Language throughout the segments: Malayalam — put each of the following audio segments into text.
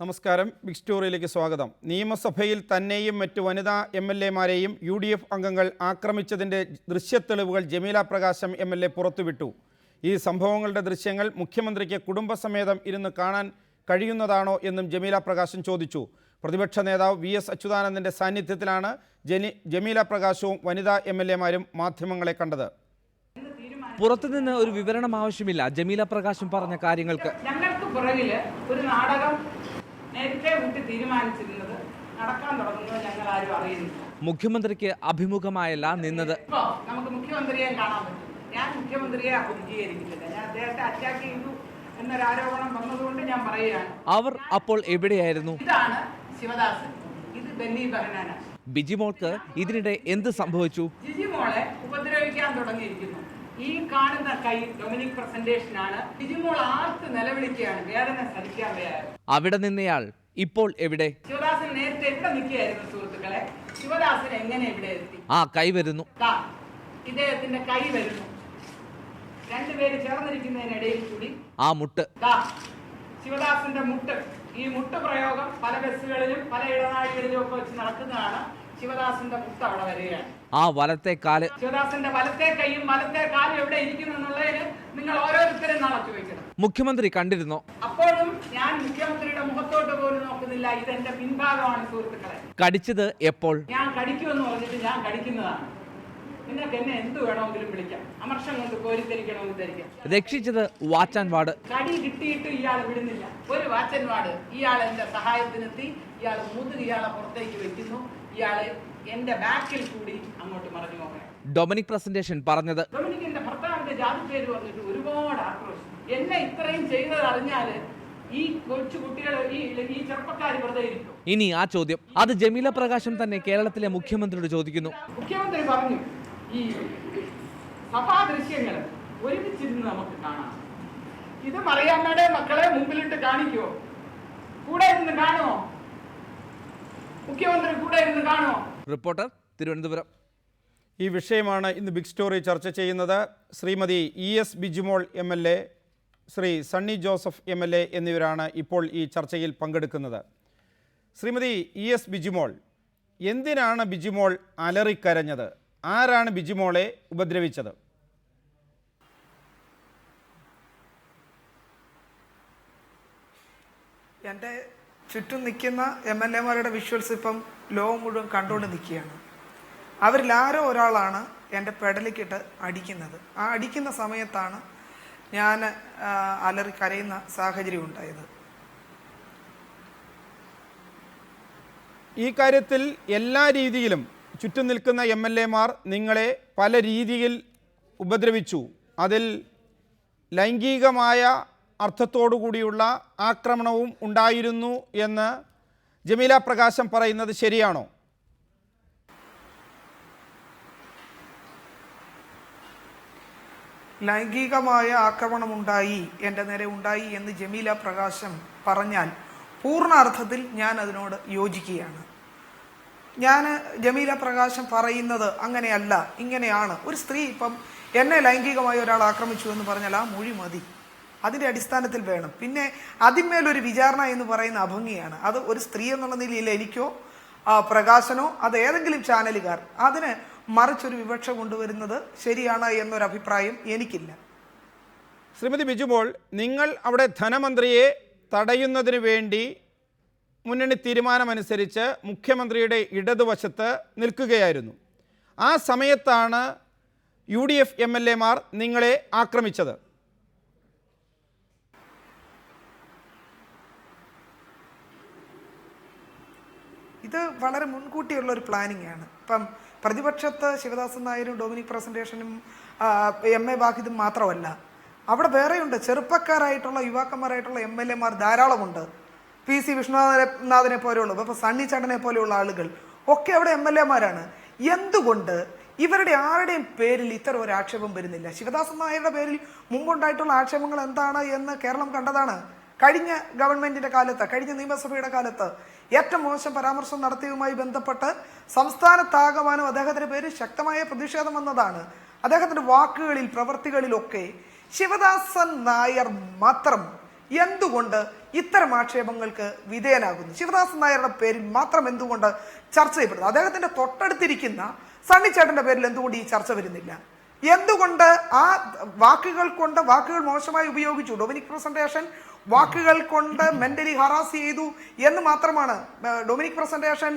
നമസ്കാരം. ബിഗ് സ്റ്റോറിയിലേക്ക് സ്വാഗതം. നിയമസഭയിൽ തന്നെയും മറ്റ് വനിതാ MLA-മാരെയും UDF അംഗങ്ങൾ ആക്രമിച്ചതിൻ്റെ ദൃശ്യത്തെളിവുകൾ ജമീല പ്രകാശം MLA പുറത്തുവിട്ടു. ഈ സംഭവങ്ങളുടെ ദൃശ്യങ്ങൾ മുഖ്യമന്ത്രിക്ക് കുടുംബസമേതം ഇരുന്ന് കാണാൻ കഴിയുന്നതാണോ എന്നും ജമീല പ്രകാശം ചോദിച്ചു. പ്രതിപക്ഷ നേതാവ് VS അച്യുതാനന്ദൻ്റെ സാന്നിധ്യത്തിലാണ് ജമീല പ്രകാശവും വനിതാ MLA-മാരും മാധ്യമങ്ങളെ കണ്ടത്. പുറത്തുനിന്ന് ഒരു വിവരണം ആവശ്യമില്ല. ജമീല പ്രകാശം പറഞ്ഞ കാര്യങ്ങൾക്ക് ഞങ്ങൾക്ക് പുറകില് ഒരു നാടകം നേരത്തെ കൂട്ടി തീരുമാനിച്ചിരുന്നത് നടക്കാൻ തുടങ്ങുന്നത് ഞങ്ങൾ ആരും അറിയുന്നില്ല. മുഖ്യമന്ത്രിക്ക് അഭിമുഖമായല്ല നിന്നത്. ഇപ്പോ നമുക്ക് മുഖ്യമന്ത്രിയെ കാണാൻ പറ്റും. ഞാൻ മുഖ്യമന്ത്രിയെ അഭിമുഖീകരിക്കുന്നില്ല. ഞാൻ അദ്ദേഹത്തെ അറ്റാക്ക് ചെയ്തു എന്നൊരു ആരോപണം വന്നതുകൊണ്ട് ഞാൻ പറയുകയാണ്. അവർ അപ്പോൾ എവിടെയായിരുന്നു? ഇതാണ് ശിവദാസൻ, ഇത് ബെന്നി ബെഹനാന. ബിജിമോൾക്ക് ഇതിനിടെ എന്ത് സംഭവിച്ചു? ജിജിമോളെ ഉപദ്രവിക്കാൻ തുടങ്ങിയിരിക്കുന്നു. ഈ കാണുന്ന കൈ ഡൊമിനിക് പ്രസന്റേഷനാണ്. ബിജിമോൾ ആർത്ത് നിലവിളിക്കുകയാണ്, വേദന സഹിക്കാൻ വയ്യാതെ. അവിടെ നിന്നയാൾ ഇപ്പോൾ എവിടെ? ശിവദാസൻ നേരത്തെ ഇവിടെ നിൽക്കുകയായിരുന്നു സുഹൃത്തുക്കളെ. ശിവദാസൻ എങ്ങനെ ഇവിടെ എത്തി? ആ കൈ വരുന്നു, ഇദ്ദേഹത്തിന്റെ കൈ വരുന്നു. രണ്ടുപേര് ചേർന്നിരിക്കുന്നതിനിടയിൽ കൂടി ആ മുട്ട്, ശിവദാസന്റെ മുട്ട്. ഈ മുട്ട് പ്രയോഗം പല ബസ്സുകളിലും പല ഇടനാഴികളിലും ഒക്കെ വെച്ച് നടക്കുന്നതാണ്. ശിവദാസന്റെ മുട്ട് അവിടെ വരികയാണ്. ആ വലത്തെ കാല്. ശിവദാസന്റെ വലത്തെ കൈയും വലത്തെ കാലും എവിടെ ഇരിക്കുന്നു എന്നുള്ളതിന് നിങ്ങൾ ഓരോരുത്തരും നാളെ ചോദിക്കണം. മുഖ്യമന്ത്രി കണ്ടിരുന്നോ? അപ്പോഴും ഞാൻ മുഖ്യമന്ത്രിയുടെ മുഖത്തോട്ട് പോലും നോക്കുന്നില്ല. ഇതെന്റെ പിൻഭാഗമാണ് സുഹൃത്തുക്കളെ. കടിച്ചത് എപ്പോൾ? ഞാൻ കടിക്കുമെന്ന് പറഞ്ഞിട്ട് ഞാൻ കടിക്കുന്നതാണ്. നിങ്ങൾക്ക് എന്നെ എന്ത് വേണമെങ്കിലും വിളിക്കാം. അമർഷം കൊണ്ട് കോരിത്തരിക്കണമെന്ന് ധരിക്കാം. രക്ഷിച്ചത് വാച്ച് ആൻഡ് വാർഡ്. കടി കിട്ടിയിട്ട് ഇയാൾ വിടുന്നില്ല. ഒരു വാച്ച് ആൻഡ് വാർഡ് ഇയാൾ എന്റെ സഹായത്തിനെത്തി. ഇയാൾ മുതുക് ഇയാളെ പുറത്തേക്ക് വെക്കുന്നു. ഇയാള് എന്റെ ബാക്കിൽ കൂടി അങ്ങോട്ട് മറിഞ്ഞു നോക്കണം. ഡൊമിനിക് പ്രസന്റേഷൻ പറഞ്ഞത്. ഡൊമിനിക്കിന്റെ ഭർത്താവിന്റെ ജാതി പേര് പറഞ്ഞിട്ട് ഒരുപാട് ആക്രോശം. എന്നെ ഇത്രയും ചെയ്തത് അറിഞ്ഞാല് ഈ കൊച്ചു കുട്ടികൾ ഈ ചെറുപ്പക്കാർ വെറുതെ ഇരിക്കും. ഇനി ആ ചോദ്യം അത് ജമീല പ്രകാശം തന്നെ കേരളത്തിലെ മുഖ്യമന്ത്രിയോട് ചോദിക്കുന്നു. മുഖ്യമന്ത്രി പറഞ്ഞു, ഈ സഭാ ദൃശ്യങ്ങൾ ഒരുമിച്ചിരുന്ന് നമുക്ക് കാണാം. ഇത് മറിയാമ്മയുടെ മക്കളെ മുമ്പിലിട്ട് കാണിക്കുമോ? കൂടെ ഇരുന്ന് കാണുമോ? മുഖ്യമന്ത്രി കൂടെ ഇരുന്ന് കാണുമോ? റിപ്പോർട്ടർ, തിരുവനന്തപുരം. ഈ വിഷയമാണ് ഇന്ന് ബിഗ് സ്റ്റോറി ചർച്ച ചെയ്യുന്നത്. Shrimati ES Bijimol MLA, Shri Sunny Joseph MLA എന്നിവരാണ് ഇപ്പോൾ ഈ ചർച്ചയിൽ പങ്കെടുക്കുന്നത്. ശ്രീമതി ES ബിജിമോൾ, എന്തിനാണ് ബിജിമോൾ അലറിക്കരഞ്ഞത്? ആരാണ് ബിജിമോളെ ഉപദ്രവിച്ചത്? എൻ്റെ ചുറ്റും നിൽക്കുന്ന MLA-മാരുടെ വിഷ്വൽസ് ഇപ്പം ലോകം മുഴുവൻ കണ്ടുകൊണ്ട് നിൽക്കുകയാണ്. അവരിൽ ആരോ ഒരാളാണ് എൻ്റെ പെടലിക്കിട്ട് അടിക്കുന്നത്. ആ അടിക്കുന്ന സമയത്താണ് ഞാൻ അലറി കരയുന്ന സാഹചര്യം ഉണ്ടായത്. ഈ കാര്യത്തിൽ എല്ലാ രീതിയിലും ചുറ്റും നിൽക്കുന്ന MLA-മാർ നിങ്ങളെ പല രീതിയിൽ ഉപദ്രവിച്ചു. അതിൽ ലൈംഗികമായ അർത്ഥത്തോടു കൂടിയുള്ള ആക്രമണവും ഉണ്ടായിരുന്നു എന്ന് ജമീല പ്രകാശം പറയുന്നത് ശരിയാണോ? ലൈംഗികമായ ആക്രമണമുണ്ടായി, എൻ്റെ നേരെ ഉണ്ടായി എന്ന് ജമീല പ്രകാശം പറഞ്ഞാൽ പൂർണ്ണ അർത്ഥത്തിൽ ഞാൻ അതിനോട് യോജിക്കുകയാണ്. ഞാൻ ജമീല പ്രകാശം പറയുന്നത് അങ്ങനെയല്ല, ഇങ്ങനെയാണ്. ഒരു സ്ത്രീ ഇപ്പം എന്നെ ലൈംഗികമായി ഒരാൾ ആക്രമിച്ചു എന്ന് പറഞ്ഞാൽ ആ മൊഴി മതി, അതിൻ്റെ അടിസ്ഥാനത്തിൽ വേണം. പിന്നെ അതിന്മേലൊരു വിചാരണ എന്ന് പറയുന്ന അഭംഗിയാണ്. അത് ഒരു സ്ത്രീ എന്നുള്ള നിലയിൽ എനിക്കോ പ്രകാശനോ അത് ഏതെങ്കിലും ചാനലുകാർ അതിന് മറിച്ചൊരു വിവക്ഷ കൊണ്ടുവരുന്നത് ശരിയാണ് എന്നൊരു അഭിപ്രായം എനിക്കില്ല. ശ്രീമതി ബിജിമോൾ, നിങ്ങൾ അവിടെ ധനമന്ത്രിയെ തടയുന്നതിന് വേണ്ടി മുന്നണി തീരുമാനമനുസരിച്ച് മുഖ്യമന്ത്രിയുടെ ഇടതുവശത്ത് നിൽക്കുകയായിരുന്നു. ആ സമയത്താണ് UDF MLA-മാർ നിങ്ങളെ ആക്രമിച്ചത്. ഇത് വളരെ മുൻകൂട്ടിയുള്ള ഒരു പ്ലാനിങ് ആണ്. ഇപ്പം പ്രതിപക്ഷത്ത് ശിവദാസൻ നായരും ഡൊമിനിക് പ്രസന്റേഷനും MA വാഹിദും മാത്രമല്ല, അവിടെ വേറെയുണ്ട്. ചെറുപ്പക്കാരായിട്ടുള്ള യുവാക്കന്മാരായിട്ടുള്ള MLA-മാർ ധാരാളമുണ്ട്. PC വിഷ്ണുനാഥനെ പോലെയുള്ള, ഇപ്പൊ സണ്ണി ചേട്ടനെ പോലെയുള്ള ആളുകൾ ഒക്കെ അവിടെ MLA-മാരാണ്. എന്തുകൊണ്ട് ഇവരുടെ ആരുടെയും പേരിൽ ഇത്തരം ഒരു ആക്ഷേപം വരുന്നില്ല? ശിവദാസൻ നായരുടെ പേരിൽ മുമ്പുണ്ടായിട്ടുള്ള ആക്ഷേപങ്ങൾ എന്താണ് എന്ന് കേരളം കണ്ടതാണ്. കഴിഞ്ഞ ഗവൺമെന്റിന്റെ കാലത്ത്, കഴിഞ്ഞ നിയമസഭയുടെ കാലത്ത് ഏറ്റവും മോശം പരാമർശം നടത്തിയതുമായി ബന്ധപ്പെട്ട് സംസ്ഥാനത്താകമാനം അദ്ദേഹത്തിന്റെ പേരിൽ ശക്തമായ പ്രതിഷേധം വന്നതാണ്. അദ്ദേഹത്തിന്റെ വാക്കുകളിൽ പ്രവൃത്തികളിലൊക്കെ ശിവദാസൻ നായർ മാത്രം എന്തുകൊണ്ട് ഇത്തരം ആക്ഷേപങ്ങൾക്ക് വിധേയനാകുന്നു? ശിവദാസൻ നായരുടെ പേരിൽ മാത്രം എന്തുകൊണ്ട് ചർച്ച ചെയ്യപ്പെടുന്നു? അദ്ദേഹത്തിന്റെ തൊട്ടടുത്തിരിക്കുന്ന സണ്ണിച്ചേട്ടന്റെ പേരിൽ എന്തുകൊണ്ട് ഈ ചർച്ച വരുന്നില്ല? എന്തുകൊണ്ട് ആ വാക്കുകൾ മോശമായി ഉപയോഗിച്ചു? ഡൊമിനിക് പ്രസന്റേഷൻ വാക്കുകൾ കൊണ്ട് മെന്റലി ഹറാസ് ചെയ്തു എന്ന് മാത്രമാണ്. ഡൊമിനിക് പ്രസന്റേഷൻ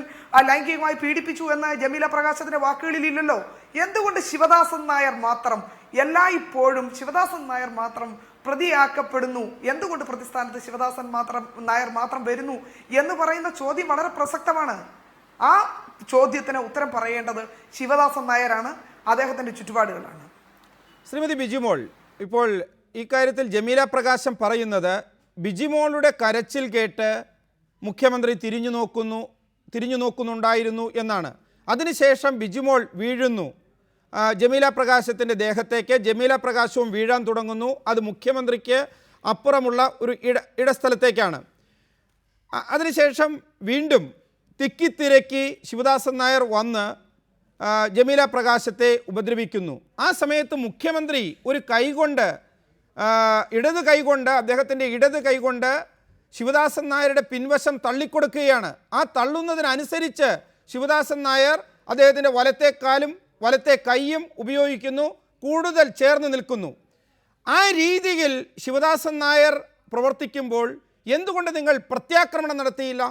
ലൈംഗികമായി പീഡിപ്പിച്ചു എന്ന ജമീല പ്രകാശത്തിന്റെ വാക്കുകളിലില്ലല്ലോ. എന്തുകൊണ്ട് ശിവദാസൻ നായർ മാത്രം എല്ലായ്പ്പോഴും ശിവദാസൻ നായർ മാത്രം പ്രതിയാക്കപ്പെടുന്നു? എന്തുകൊണ്ട് പ്രതിസ്ഥാനത്ത് ശിവദാസൻ നായർ മാത്രം വരുന്നു എന്ന് പറയുന്ന ചോദ്യം വളരെ പ്രസക്തമാണ്. ആ ചോദ്യത്തിന് ഉത്തരം പറയേണ്ടത് ശിവദാസൻ നായരാണ്, അദ്ദേഹത്തിന്റെ ചുറ്റുപാടുകളാണ്. ശ്രീമതി ബിജിമോൾ, ഇപ്പോൾ ഇക്കാര്യത്തിൽ ജമീല പ്രകാശം പറയുന്നത് ബിജിമോളുടെ കരച്ചിൽ കേട്ട് മുഖ്യമന്ത്രി തിരിഞ്ഞു നോക്കുന്നുണ്ടായിരുന്നു എന്നാണ്. അതിനുശേഷം ബിജിമോൾ വീഴുന്നു ജമീല പ്രകാശത്തിൻ്റെ ദേഹത്തേക്ക്. ജമീല പ്രകാശവും വീഴാൻ തുടങ്ങുന്നു. അത് മുഖ്യമന്ത്രിക്ക് അപ്പുറമുള്ള ഒരു ഇടസ്ഥലത്തേക്കാണ്. അതിനുശേഷം വീണ്ടും തിക്കിത്തിരക്കി ശിവദാസൻ നായർ വന്ന് ജമീല പ്രകാശത്തെ ഉപദ്രവിക്കുന്നു. ആ സമയത്ത് മുഖ്യമന്ത്രി ഒരു കൈകൊണ്ട് അദ്ദേഹത്തിൻ്റെ ഇടത് കൈകൊണ്ട് ശിവദാസൻ നായരുടെ പിൻവശം തള്ളിക്കൊടുക്കുകയാണ്. ആ തള്ളുന്നതിനനുസരിച്ച് ശിവദാസൻ നായർ അദ്ദേഹത്തിൻ്റെ വലത്തെ കൈയും ഉപയോഗിക്കുന്നു, കൂടുതൽ ചേർന്ന് നിൽക്കുന്നു. ആ രീതിയിൽ ശിവദാസൻ നായർ പ്രവർത്തിക്കുമ്പോൾ എന്തുകൊണ്ട് നിങ്ങൾ പ്രത്യാക്രമണം നടത്തിയില്ല?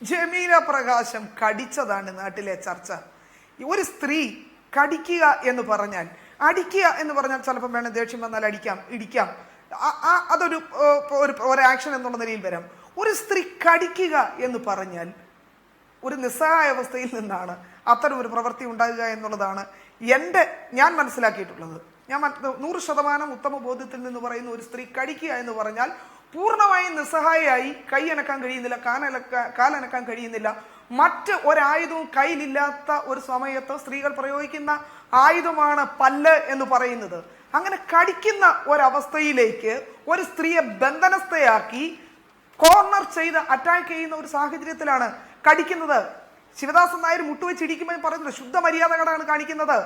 ജമീല പ്രകാശം കടിച്ചതാണ് നാട്ടിലെ ചർച്ച. ഒരു സ്ത്രീ കടിക്കുക എന്ന് പറഞ്ഞാൽ, അടിക്കുക എന്ന് പറഞ്ഞാൽ ചിലപ്പോൾ വേണം ദേഷ്യം വന്നാൽ ഇടിക്കാം, അതൊരു ആക്ഷൻ എന്നുള്ള നിലയിൽ വരാം. ഒരു സ്ത്രീ കടിക്കുക എന്ന് പറഞ്ഞാൽ ഒരു നിസ്സഹായ അവസ്ഥയിൽ നിന്നാണ് അത്തരം ഒരു പ്രവൃത്തി ഉണ്ടാകുക എന്നുള്ളതാണ് ഞാൻ മനസ്സിലാക്കിയിട്ടുള്ളത്. ഞാൻ 100% ഉത്തമ ബോധ്യത്തിൽ നിന്ന് പറയുന്ന ഒരു സ്ത്രീ കടിക്കുക എന്ന് പറഞ്ഞാൽ പൂർണ്ണമായും നിസ്സഹായയായി, കൈ അനക്കാൻ കഴിയുന്നില്ല, കാലനക്കാൻ കഴിയുന്നില്ല, മറ്റ് ഒരായുധവും കയ്യിലില്ലാത്ത ഒരു സമയത്ത് സ്ത്രീകൾ പ്രയോഗിക്കുന്ന ആയുധമാണ് പല്ല് എന്ന് പറയുന്നത്. അങ്ങനെ കടിക്കുന്ന ഒരവസ്ഥയിലേക്ക് ഒരു സ്ത്രീയെ ബന്ധനസ്ഥയാക്കി കോർണർ ചെയ്ത് അറ്റാക്ക് ചെയ്യുന്ന ഒരു സാഹചര്യത്തിലാണ് കടിക്കുന്നത്. ശിവദാസൻ നായർ മുട്ടുവെച്ചിടിക്കുമ്പോൾ പറയുന്നത് ശുദ്ധ മര്യാദകളാണ് കാണിക്കുന്നത്.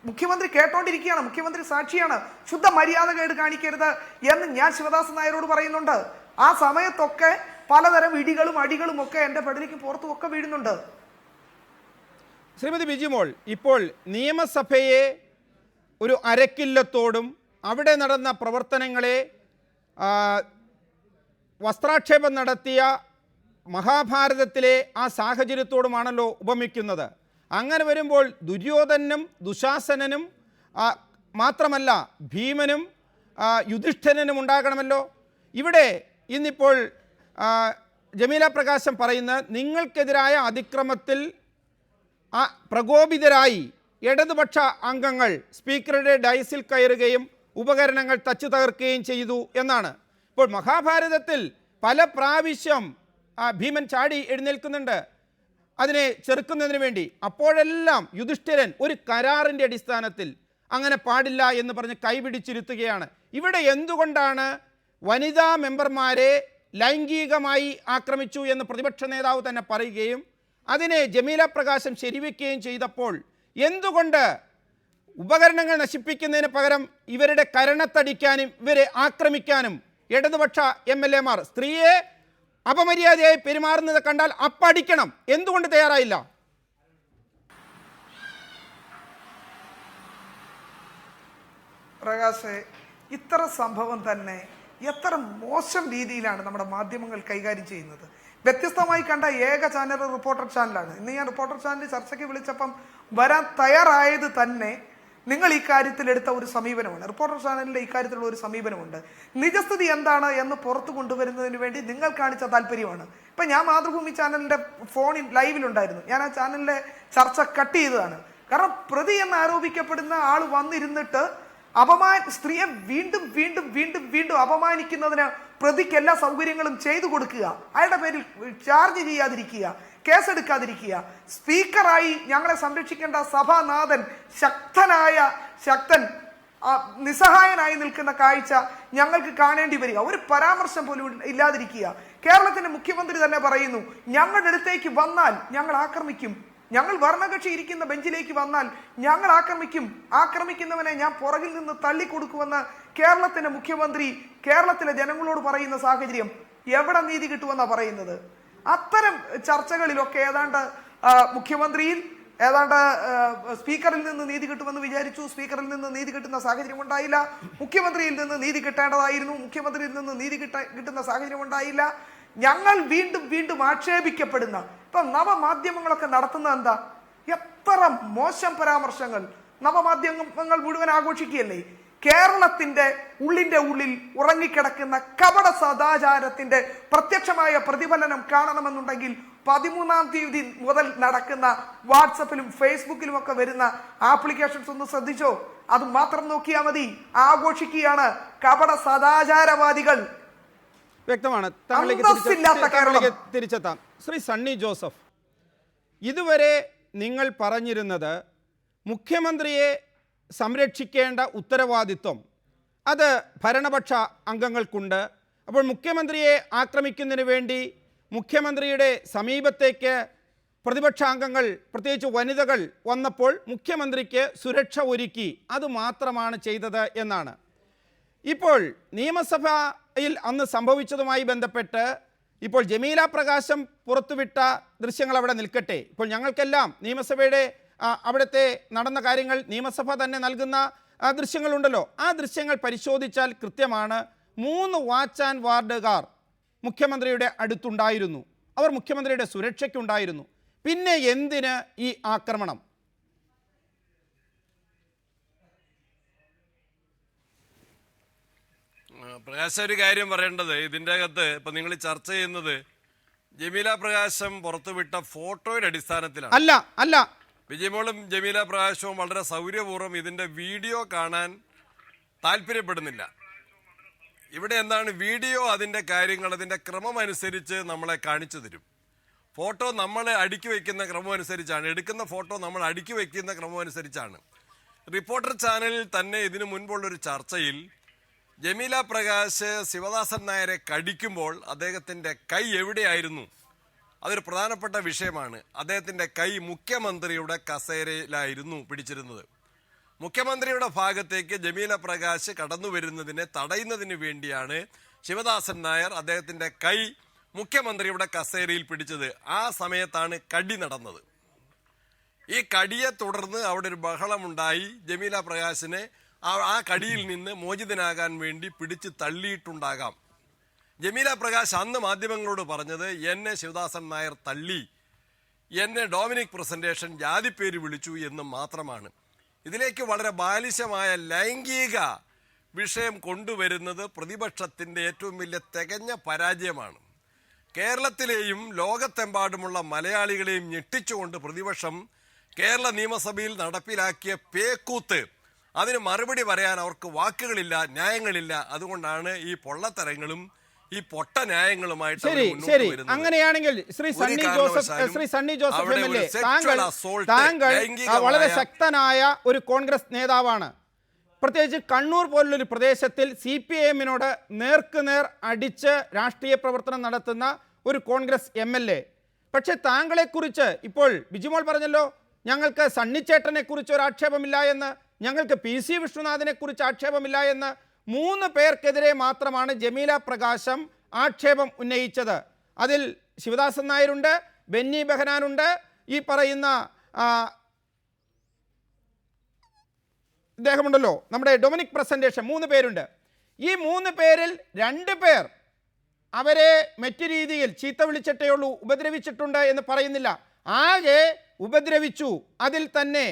മുഖ്യമന്ത്രി കേട്ടോണ്ടിരിക്കുകയാണ്, മുഖ്യമന്ത്രി സാക്ഷിയാണ്. ശുദ്ധ മര്യാദകേട് കാണിക്കരുത് എന്ന് ഞാൻ ശിവദാസൻ നായരോട് പറയുന്നുണ്ട്. ആ സമയത്തൊക്കെ പലതരം ഇടികളും അടികളും ഒക്കെ എൻ്റെ പെടലിക്ക് പുറത്തും ഒക്കെ വീഴുന്നുണ്ട്. ശ്രീമതി ബിജിമോൾ, ഇപ്പോൾ നിയമസഭയെ ഒരു അരക്കില്ലത്തോടും അവിടെ നടന്ന പ്രവർത്തനങ്ങളെ വസ്ത്രാക്ഷേപം നടത്തിയ മഹാഭാരതത്തിലെ ആ സാഹചര്യത്തോടുമാണല്ലോ ഉപമിക്കുന്നത്. അങ്ങനെ വരുമ്പോൾ ദുര്യോധനും ദുശാസനനും മാത്രമല്ല ഭീമനും യുധിഷ്ഠിരനും ഉണ്ടാകണമല്ലോ. ഇവിടെ ഇന്നിപ്പോൾ ജമീല പ്രകാശം പറയുന്ന നിങ്ങൾക്കെതിരായ അതിക്രമത്തിൽ പ്രകോപിതരായി ഇടതുപക്ഷ അംഗങ്ങൾ സ്പീക്കറുടെ ഡയസിൽ കയറുകയും ഉപകരണങ്ങൾ തച്ചു തകർക്കുകയും ചെയ്തു എന്നാണ്. ഇപ്പോൾ മഹാഭാരതത്തിൽ പല പ്രാവശ്യം ഭീമൻ ചാടി എഴുന്നേൽക്കുന്നുണ്ട് അതിനെ ചെറുക്കുന്നതിന് വേണ്ടി. അപ്പോഴെല്ലാം യുധിഷ്ഠിരൻ ഒരു കരാറിൻ്റെ അടിസ്ഥാനത്തിൽ അങ്ങനെ പാടില്ല എന്ന് പറഞ്ഞ് കൈപിടിച്ചിരുത്തുകയാണ്. ഇവിടെ എന്തുകൊണ്ടാണ് വനിതാ മെമ്പർമാരെ ലൈംഗികമായി ആക്രമിച്ചു എന്ന് പ്രതിപക്ഷ നേതാവ് തന്നെ പറയുകയും അതിനെ ജമീല പ്രകാശം ശരിവെക്കുകയും ചെയ്തപ്പോൾ എന്തുകൊണ്ട് ഉപകരണങ്ങൾ നശിപ്പിക്കുന്നതിന് പകരം ഇവരുടെ കരണത്തടിക്കാനും ഇവരെ ആക്രമിക്കാനും ഇടതുപക്ഷ MLA-മാർ സ്ത്രീയെ അപമര്യാദയായി പെരുമാറുന്നത് കണ്ടാൽ അപ്പടിക്കണം എന്തുകൊണ്ട് തയ്യാറായില്ല? പ്രകാശ്, ഇത്ര സംഭവം തന്നെ എത്ര മോശം രീതിയിലാണ് നമ്മുടെ മാധ്യമങ്ങൾ കൈകാര്യം ചെയ്യുന്നത്. വ്യത്യസ്തമായി കണ്ട ഏക ചാനൽ റിപ്പോർട്ടർ ചാനലാണ്. ഇന്ന് ഞാൻ റിപ്പോർട്ടർ ചാനൽ ചർച്ചയ്ക്ക് വിളിച്ചപ്പം വരാൻ തയ്യാറായത് തന്നെ നിങ്ങൾ ഈ കാര്യത്തിൽ എടുത്ത ഒരു സമീപനമാണ്. റിപ്പോർട്ടർ ചാനലിന്റെ ഇക്കാര്യത്തിലുള്ള ഒരു സമീപനമുണ്ട്. നിജസ്ഥിതി എന്താണ് എന്ന് പുറത്തു കൊണ്ടുവരുന്നതിന് വേണ്ടി നിങ്ങൾ കാണിച്ച താല്പര്യമാണ്. ഇപ്പൊ ഞാൻ മാതൃഭൂമി ചാനലിന്റെ ഫോണിൽ ലൈവിലുണ്ടായിരുന്നു. ഞാൻ ആ ചാനലിലെ ചർച്ച കട്ട് ചെയ്തതാണ്. കാരണം പ്രതി എന്ന് ആരോപിക്കപ്പെടുന്ന ആൾ വന്നിരുന്നിട്ട് സ്ത്രീയെ വീണ്ടും വീണ്ടും വീണ്ടും വീണ്ടും അപമാനിക്കുന്നതിന് പ്രതിക്ക് എല്ലാ സൗകര്യങ്ങളും ചെയ്തു കൊടുക്കുക, അയാളുടെ പേരിൽ ചാർജ് ചെയ്യാതിരിക്കുക, കേസെടുക്കാതിരിക്കുക. സ്പീക്കറായി ഞങ്ങളെ സംരക്ഷിക്കേണ്ട സഭാനാഥൻ ശക്തൻ നിസ്സഹായനായി നിൽക്കുന്ന കാഴ്ച ഞങ്ങൾക്ക് കാണേണ്ടി വരിക. ഒരു പരാമർശം പോലും ഇല്ലാതിരിക്കുക. കേരളത്തിന്റെ മുഖ്യമന്ത്രി തന്നെ പറയുന്നു ഞങ്ങളുടെ അടുത്തേക്ക് വന്നാൽ ഞങ്ങൾ ആക്രമിക്കും. ഞങ്ങൾ ഭരണകക്ഷി ഇരിക്കുന്ന ബെഞ്ചിലേക്ക് വന്നാൽ ഞങ്ങൾ ആക്രമിക്കുന്നവനെ ഞാൻ പുറകിൽ നിന്ന് തള്ളിക്കൊടുക്കുമെന്ന് കേരളത്തിന്റെ മുഖ്യമന്ത്രി കേരളത്തിലെ ജനങ്ങളോട് പറയുന്ന സാഹചര്യം എവിടെ നീതി കിട്ടുമെന്നാണ് പറയുന്നത്? അത്തരം ചർച്ചകളിലൊക്കെ ഏതാണ്ട് മുഖ്യമന്ത്രിയിൽ ഏതാണ്ട് സ്പീക്കറിൽ നിന്ന് നീതി കിട്ടുമെന്ന് വിചാരിച്ചു. സ്പീക്കറിൽ നിന്ന് നീതി കിട്ടുന്ന സാഹചര്യം ഉണ്ടായില്ല. മുഖ്യമന്ത്രിയിൽ നിന്ന് നീതി കിട്ടേണ്ടതായിരുന്നു. മുഖ്യമന്ത്രിയിൽ നിന്ന് നീതി കിട്ടുന്ന സാഹചര്യം ഉണ്ടായില്ല. ഞങ്ങൾ വീണ്ടും ആക്ഷേപിക്കപ്പെടുന്ന ഇപ്പൊ നവമാധ്യമങ്ങളൊക്കെ നടത്തുന്ന എന്താ? എത്ര മോശം പരാമർശങ്ങൾ! നവമാധ്യമങ്ങൾ മുഴുവൻ ആഘോഷിക്കുകയല്ലേ? കേരളത്തിന്റെ ഉള്ളിൽ ഉറങ്ങിക്കിടക്കുന്ന കപട സദാചാരത്തിന്റെ പ്രത്യക്ഷമായ പ്രതിഫലനം കാണണമെന്നുണ്ടെങ്കിൽ 13-ാം തീയതി മുതൽ നടക്കുന്ന വാട്സപ്പിലും ഫേസ്ബുക്കിലും ഒക്കെ വരുന്ന ആപ്ലിക്കേഷൻസ് ഒന്ന് ശ്രദ്ധിച്ചോ. അത് മാത്രം നോക്കിയാൽ മതി. ആഘോഷിക്കുകയാണ് കപട സദാചാരവാദികൾ. വ്യക്തമാണ്. താങ്കളിലേക്ക് തിരിച്ചെത്താം. ശ്രീ സണ്ണി ജോസഫ്, ഇതുവരെ നിങ്ങൾ പറഞ്ഞിരുന്നത് മുഖ്യമന്ത്രിയെ സംരക്ഷിക്കേണ്ട ഉത്തരവാദിത്വം അത് ഭരണപക്ഷ അംഗങ്ങൾക്കുണ്ട്. അപ്പോൾ മുഖ്യമന്ത്രിയെ ആക്രമിക്കുന്നതിന് വേണ്ടി മുഖ്യമന്ത്രിയുടെ സമീപത്തേക്ക് പ്രതിപക്ഷ അംഗങ്ങൾ, പ്രത്യേകിച്ച് വനിതകൾ വന്നപ്പോൾ മുഖ്യമന്ത്രിക്ക് സുരക്ഷ ഒരുക്കി, അതുമാത്രമാണ് ചെയ്തത് എന്നാണ്. ഇപ്പോൾ നിയമസഭയിൽ അന്ന് സംഭവിച്ചതുമായി ബന്ധപ്പെട്ട് ഇപ്പോൾ ജമീല പ്രകാശം പുറത്തുവിട്ട ദൃശ്യങ്ങൾ അവിടെ നിൽക്കട്ടെ. ഇപ്പോൾ ഞങ്ങൾക്കെല്ലാം നിയമസഭയുടെ അവിടുത്തെ നടന്ന കാര്യങ്ങൾ നിയമസഭ തന്നെ നൽകുന്ന ദൃശ്യങ്ങളുണ്ടല്ലോ. ആ ദൃശ്യങ്ങൾ പരിശോധിച്ചാൽ കൃത്യമാണ് 3 വാച്ച് ആൻഡ് വാർഡുകാർ മുഖ്യമന്ത്രിയുടെ അടുത്തുണ്ടായിരുന്നു. അവർ മുഖ്യമന്ത്രിയുടെ സുരക്ഷയ്ക്കുണ്ടായിരുന്നു. പിന്നെ എന്തിന് ഈ ആക്രമണം? പ്രകാശ്, ഒരു കാര്യം പറയേണ്ടത്, ഇതിൻ്റെ അകത്ത് ഇപ്പം നിങ്ങൾ ചർച്ച ചെയ്യുന്നത് ജമീല പ്രകാശം പുറത്തുവിട്ട ഫോട്ടോയുടെ അടിസ്ഥാനത്തിലാണ്. അല്ല വിജയമോളും ജമീല പ്രകാശവും വളരെ സൗകര്യപൂർവ്വം ഇതിൻ്റെ വീഡിയോ കാണാൻ താല്പര്യപ്പെടുന്നില്ല. ഇവിടെ എന്താണ് വീഡിയോ? അതിൻ്റെ കാര്യങ്ങൾ അതിൻ്റെ ക്രമം അനുസരിച്ച് നമ്മളെ കാണിച്ചു തരും. ഫോട്ടോ നമ്മൾ അടുക്കി വയ്ക്കുന്ന ക്രമം അനുസരിച്ചാണ്, എടുക്കുന്ന ഫോട്ടോ നമ്മൾ അടുക്കി വയ്ക്കുന്ന ക്രമം അനുസരിച്ചാണ്. റിപ്പോർട്ടർ ചാനലിൽ തന്നെ ഇതിനു മുൻപുള്ളൊരു ചർച്ചയിൽ ജമീല പ്രകാശ് ശിവദാസൻ നായരെ കടിക്കുമ്പോൾ അദ്ദേഹത്തിൻ്റെ കൈ എവിടെയായിരുന്നു? അതൊരു പ്രധാനപ്പെട്ട വിഷയമാണ്. അദ്ദേഹത്തിൻ്റെ കൈ മുഖ്യമന്ത്രിയുടെ കസേരയിലായിരുന്നു പിടിച്ചിരുന്നത്. മുഖ്യമന്ത്രിയുടെ ഭാഗത്തേക്ക് ജമീല പ്രകാശ് കടന്നു വരുന്നതിനെ തടയുന്നതിന് വേണ്ടിയാണ് ശിവദാസൻ നായർ അദ്ദേഹത്തിൻ്റെ കൈ മുഖ്യമന്ത്രിയുടെ കസേരയിൽ പിടിച്ചത്. ആ സമയത്താണ് കടി നടന്നത്. ഈ കടിയെ തുടർന്ന് അവിടെ ഒരു ബഹളമുണ്ടായി. ജമീല പ്രകാശിനെ ആ കടിയിൽ നിന്ന് മോചിതനാകാൻ വേണ്ടി പിടിച്ച് തള്ളിയിട്ടുണ്ടാകാം. ജമീല പ്രകാശ് അന്ന് മാധ്യമങ്ങളോട് പറഞ്ഞത് എന്നെ ശിവദാസൻ നായർ തള്ളി, എന്നെ ഡൊമിനിക് പ്രസന്റേഷൻ ജാതിപ്പേര് വിളിച്ചു എന്ന് മാത്രമാണ്. ഇതിലേക്ക് വളരെ ബാലിശമായ ലൈംഗിക വിഷയം കൊണ്ടുവരുന്നത് പ്രതിപക്ഷത്തിൻ്റെ ഏറ്റവും വലിയ തികഞ്ഞ പരാജയമാണ്. കേരളത്തിലെയും ലോകത്തെമ്പാടുമുള്ള മലയാളികളെയും ഞെട്ടിച്ചുകൊണ്ട് പ്രതിപക്ഷം കേരള നിയമസഭയിൽ നടപ്പിലാക്കിയ പേക്കൂത്ത്, അതിന് മറുപടി പറയാൻ അവർക്ക് വാക്കുകളില്ല, ന്യായങ്ങളില്ല. അതുകൊണ്ടാണ് ഈ പൊള്ളത്തരങ്ങളും ഈ പൊട്ട ന്യായങ്ങളുമായിട്ട് ശരി. അങ്ങനെയാണെങ്കിൽ ശ്രീ സണ്ണി ജോസഫ് എം.എൽ.എ, താങ്കൾ വളരെ ശക്തനായ ഒരു കോൺഗ്രസ് നേതാവാണ്. പ്രത്യേകിച്ച് കണ്ണൂർ പോലുള്ളൊരു പ്രദേശത്തിൽ CPIM-നോട് നേർക്കുനേർ അടിച്ച് രാഷ്ട്രീയ പ്രവർത്തനം നടത്തുന്ന ഒരു കോൺഗ്രസ് MLA. പക്ഷെ താങ്കളെക്കുറിച്ച് ഇപ്പോൾ ബിജിമോൾ പറഞ്ഞല്ലോ, ഞങ്ങൾക്ക് സണ്ണിച്ചേട്ടനെ കുറിച്ച് ഒരു ആക്ഷേപമില്ല എന്ന്, ഞങ്ങൾക്ക് PC വിഷ്ണുനാഥിനെ കുറിച്ച് ആക്ഷേപമില്ല എന്ന്. 3 പേർക്കെതിരെ മാത്രമാണ് ജമീല പ്രകാശം ആക്ഷേപം ഉന്നയിച്ചത്. അതിൽ ശിവദാസൻ നായരുണ്ട്, ബെന്നി ബെഹനാനുണ്ട്, ഈ പറയുന്ന ഇദ്ദേഹമുണ്ടല്ലോ നമ്മുടെ ഡൊമിനിക് പ്രസന്റേഷൻ, 3 പേരുണ്ട്. ഈ 3 പേരിൽ 2 പേർ അവരെ മറ്റു രീതിയിൽ ചീത്ത വിളിച്ചിട്ടേ ഉള്ളൂ, ഉപദ്രവിച്ചിട്ടുണ്ട് എന്ന് പറയുന്നില്ല. ആകെ ഉപദ്രവിച്ചു. അതിൽ തന്നെ